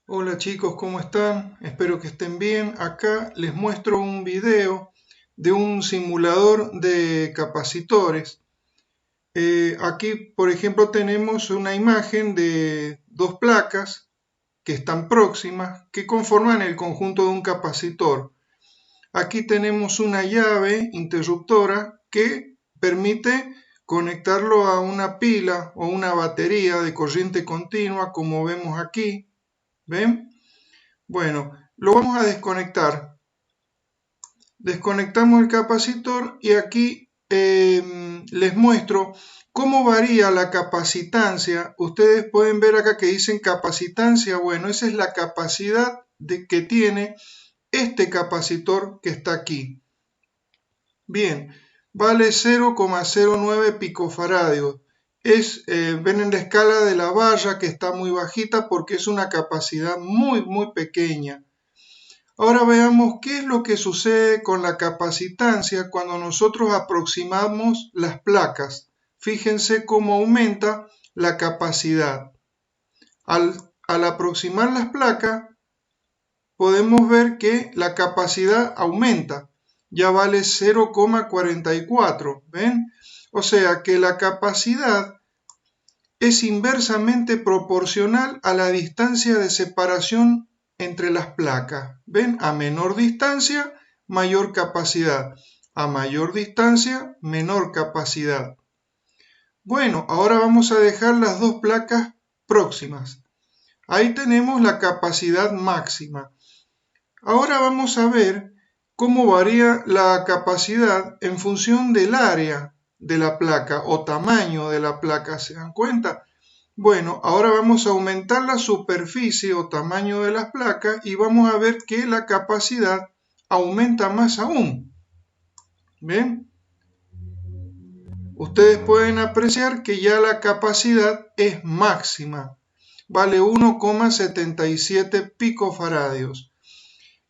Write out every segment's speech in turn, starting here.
Hola chicos, ¿cómo están? Espero que estén bien. Acá les muestro un video de un simulador de capacitores. Aquí, por ejemplo, tenemos una imagen de dos placas que están próximas, que conforman el conjunto de un capacitor. Aquí tenemos una llave interruptora que permite conectarlo a una pila o una batería de corriente continua, como vemos aquí. ¿Ven? Bueno, lo vamos a desconectar. Desconectamos el capacitor y aquí les muestro cómo varía la capacitancia. Ustedes pueden ver acá que dicen capacitancia. Bueno, esa es la capacidad que tiene este capacitor que está aquí. Bien, vale 0,09 picofaradios. Ven en la escala de la barra que está muy bajita porque es una capacidad muy pequeña. Ahora veamos qué es lo que sucede con la capacitancia cuando nosotros aproximamos las placas. Fíjense cómo aumenta la capacidad. Al aproximar las placas, podemos ver que la capacidad aumenta. Ya vale 0,44, ¿ven? O sea que la capacidad es inversamente proporcional a la distancia de separación entre las placas. ¿Ven? A menor distancia, mayor capacidad. A mayor distancia, menor capacidad. Bueno, ahora vamos a dejar las dos placas próximas. Ahí tenemos la capacidad máxima. Ahora vamos a ver cómo varía la capacidad en función del área de la placa o tamaño de la placa. ¿Se dan cuenta? Bueno, ahora vamos a aumentar la superficie o tamaño de las placas y vamos a ver que la capacidad aumenta más aún. ¿Ven? Ustedes pueden apreciar que ya la capacidad es máxima. Vale 1,77 picofaradios.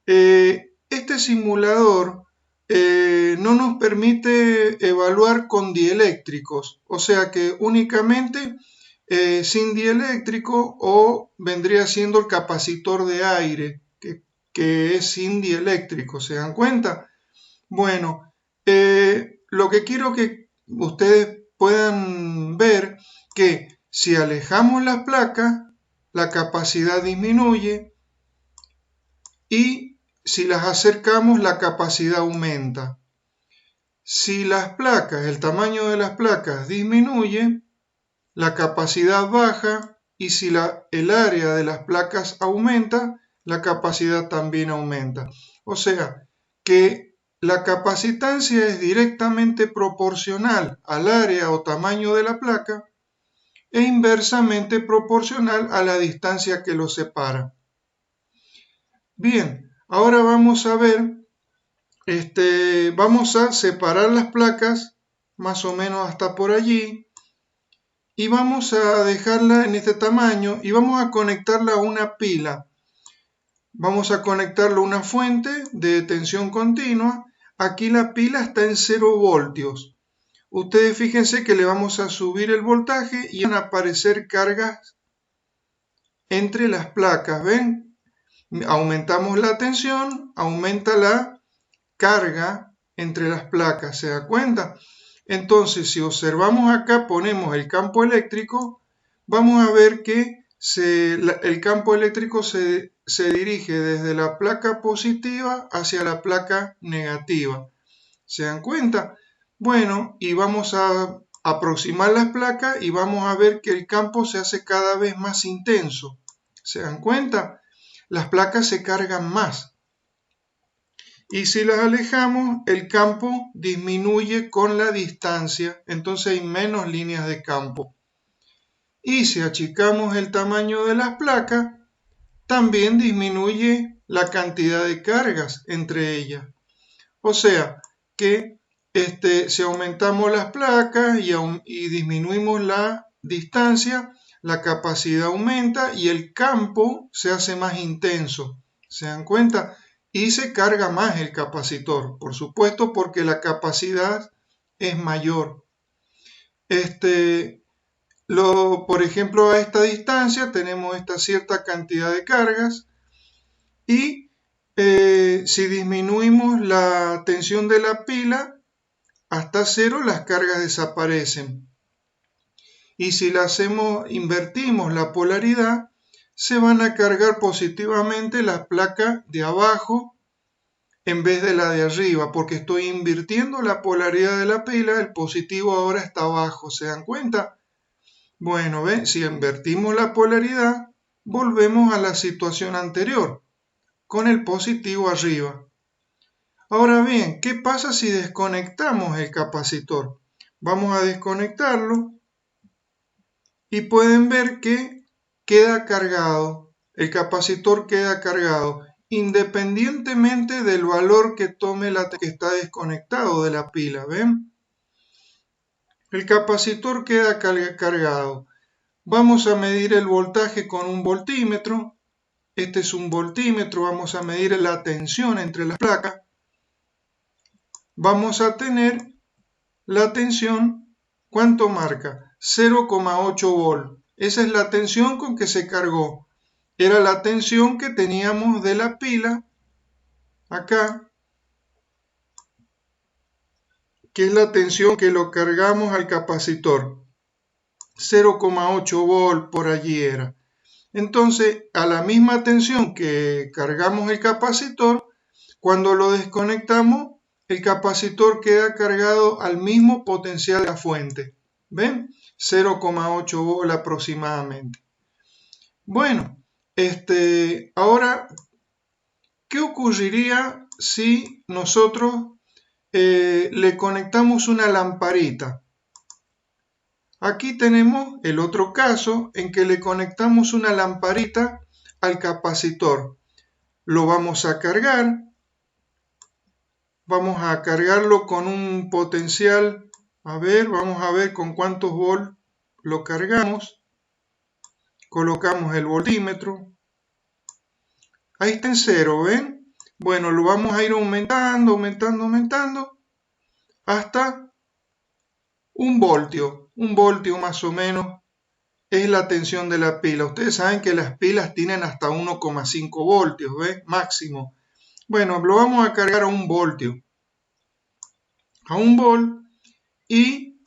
Este simulador no nos permite evaluar con dieléctricos, o sea que únicamente sin dieléctrico o vendría siendo el capacitor de aire, que es sin dieléctrico, ¿se dan cuenta? Bueno, lo que quiero que ustedes puedan ver que si alejamos las placas, la capacidad disminuye y si las acercamos, la capacidad aumenta. Si las placas, el tamaño de las placas disminuye, la capacidad baja y si el área de las placas aumenta, la capacidad también aumenta. O sea que la capacitancia es directamente proporcional al área o tamaño de la placa e inversamente proporcional a la distancia que los separa. Bien, ahora vamos a ver, vamos a separar las placas más o menos hasta por allí. Y vamos a dejarla en este tamaño y vamos a conectarla a una pila. Vamos a conectarlo a una fuente de tensión continua. Aquí la pila está en 0 voltios. Ustedes fíjense que le vamos a subir el voltaje y van a aparecer cargas entre las placas. ¿Ven? Aumentamos la tensión, aumenta la carga entre las placas. ¿Se da cuenta? Entonces, si observamos acá, ponemos el campo eléctrico, vamos a ver que el campo eléctrico se dirige desde la placa positiva hacia la placa negativa. ¿Se dan cuenta? Bueno, y vamos a aproximar las placas y vamos a ver que el campo se hace cada vez más intenso. ¿Se dan cuenta? Las placas se cargan más. Y si las alejamos, el campo disminuye con la distancia, entonces hay menos líneas de campo. Y si achicamos el tamaño de las placas, también disminuye la cantidad de cargas entre ellas. O sea que si aumentamos las placas y disminuimos la distancia, la capacidad aumenta y el campo se hace más intenso. ¿Se dan cuenta? Y se carga más el capacitor, por supuesto, porque la capacidad es mayor. Por ejemplo, a esta distancia tenemos esta cierta cantidad de cargas y si disminuimos la tensión de la pila hasta cero, las cargas desaparecen. Y si invertimos la polaridad, se van a cargar positivamente las placas de abajo en vez de la de arriba, porque estoy invirtiendo la polaridad de la pila, el positivo ahora está abajo, ¿se dan cuenta? Bueno, ¿ven? Si invertimos la polaridad, volvemos a la situación anterior, con el positivo arriba. Ahora bien, ¿qué pasa si desconectamos el capacitor? Vamos a desconectarlo y pueden ver que queda cargado, el capacitor queda cargado, independientemente del valor que tome la que está desconectado de la pila, ¿ven? El capacitor queda cargado. Vamos a medir el voltaje con un voltímetro. Este es un voltímetro, vamos a medir la tensión entre las placas. Vamos a tener la tensión, ¿cuánto marca? 0,8 volt. Esa es la tensión con que se cargó. Era la tensión que teníamos de la pila, acá, que es la tensión que lo cargamos al capacitor. 0,8 volt por allí era. Entonces, a la misma tensión que cargamos el capacitor, cuando lo desconectamos, el capacitor queda cargado al mismo potencial de la fuente. ¿Ven? 0,8 volt aproximadamente. Bueno, ahora, ¿qué ocurriría si nosotros le conectamos una lamparita? Aquí tenemos el otro caso en que le conectamos una lamparita al capacitor. Lo vamos a cargar. Vamos a cargarlo con un potencial. Vamos a ver con cuántos volts lo cargamos. Colocamos el voltímetro. Ahí está en 0, ¿ven? Bueno, lo vamos a ir aumentando hasta 1 voltio. 1 voltio más o menos es la tensión de la pila. Ustedes saben que las pilas tienen hasta 1,5 voltios, ¿ves? Máximo. Bueno, lo vamos a cargar a 1 voltio. A 1 volt y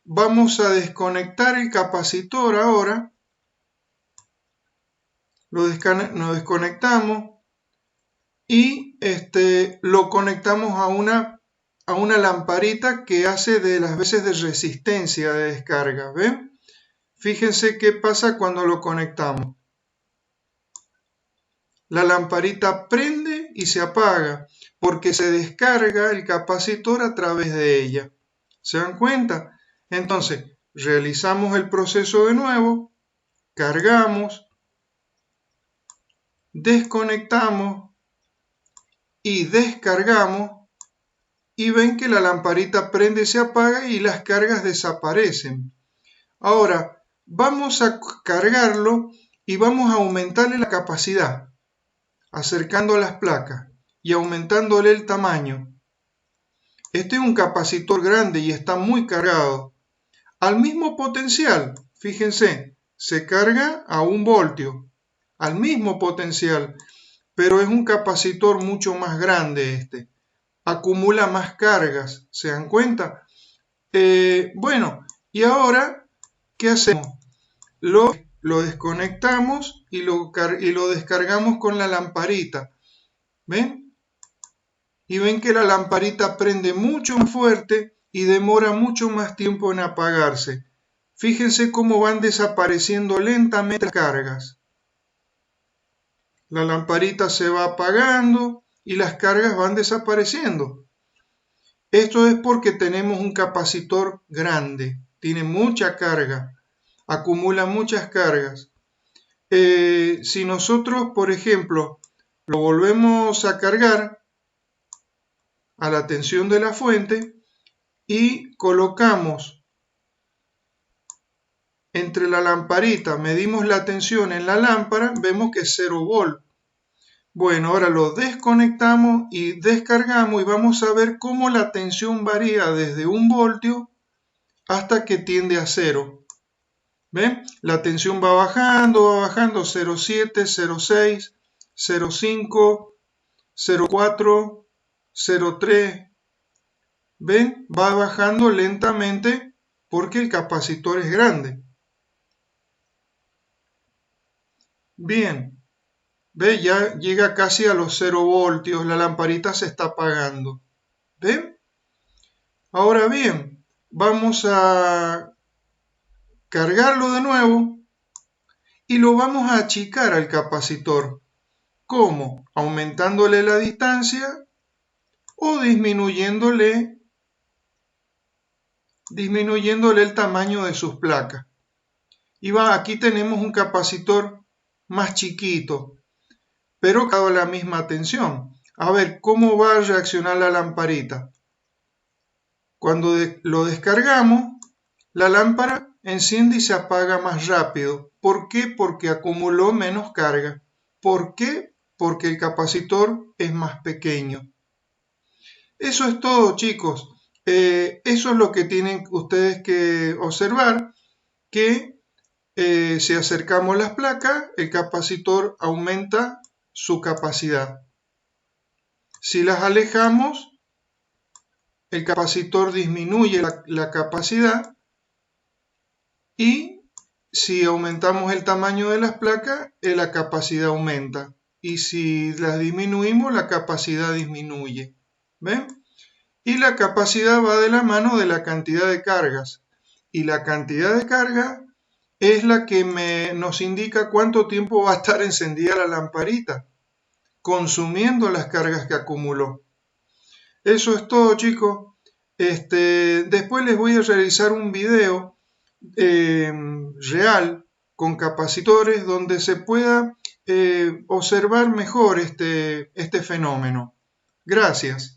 vamos a desconectar el capacitor ahora. Nos desconectamos y lo conectamos a una lamparita que hace de las veces de resistencia de descarga. ¿Ven? Fíjense qué pasa cuando lo conectamos. La lamparita prende y se apaga porque se descarga el capacitor a través de ella. ¿Se dan cuenta? Entonces, realizamos el proceso de nuevo, cargamos, desconectamos y descargamos y ven que la lamparita prende y se apaga y las cargas desaparecen. Ahora, vamos a cargarlo y vamos a aumentarle la capacidad, acercando las placas y aumentándole el tamaño. Este es un capacitor grande y está muy cargado. Al mismo potencial, fíjense, se carga a 1 voltio, al mismo potencial, pero es un capacitor mucho más grande acumula más cargas, ¿se dan cuenta? Bueno, y ahora, ¿qué hacemos? Lo desconectamos y lo descargamos con la lamparita, ¿ven? Y ven que la lamparita prende mucho más fuerte y demora mucho más tiempo en apagarse. Fíjense cómo van desapareciendo lentamente las cargas. La lamparita se va apagando y las cargas van desapareciendo. Esto es porque tenemos un capacitor grande, tiene mucha carga, acumula muchas cargas. Si nosotros, por ejemplo, lo volvemos a cargar a la tensión de la fuente y colocamos entre la lamparita, medimos la tensión en la lámpara, vemos que es 0 volt. Bueno, ahora lo desconectamos y descargamos y vamos a ver cómo la tensión varía desde 1 voltio hasta que tiende a 0. ¿Ven? La tensión va bajando, 0,7, 0,6, 0,5, 0,4, 0,3. ¿Ven? Va bajando lentamente porque el capacitor es grande. Bien, ¿ve? Ya llega casi a los 0 voltios, la lamparita se está apagando. ¿Ven? Ahora bien, vamos a cargarlo de nuevo y lo vamos a achicar al capacitor. ¿Cómo? Aumentándole la distancia o disminuyéndole el tamaño de sus placas. Y aquí tenemos un capacitor más chiquito, pero con la misma tensión. A ver, ¿cómo va a reaccionar la lamparita? Cuando lo descargamos, la lámpara enciende y se apaga más rápido. ¿Por qué? Porque acumuló menos carga. ¿Por qué? Porque el capacitor es más pequeño. Eso es todo, chicos. Eso es lo que tienen ustedes que observar, que si acercamos las placas, el capacitor aumenta su capacidad. Si las alejamos, el capacitor disminuye la capacidad, y si aumentamos el tamaño de las placas, la capacidad aumenta. Y si las disminuimos, la capacidad disminuye. ¿Ven? Y la capacidad va de la mano de la cantidad de cargas. Y la cantidad de carga es la que nos indica cuánto tiempo va a estar encendida la lamparita, consumiendo las cargas que acumuló. Eso es todo, chicos. Después les voy a realizar un video real con capacitores donde se pueda observar mejor este fenómeno. Gracias.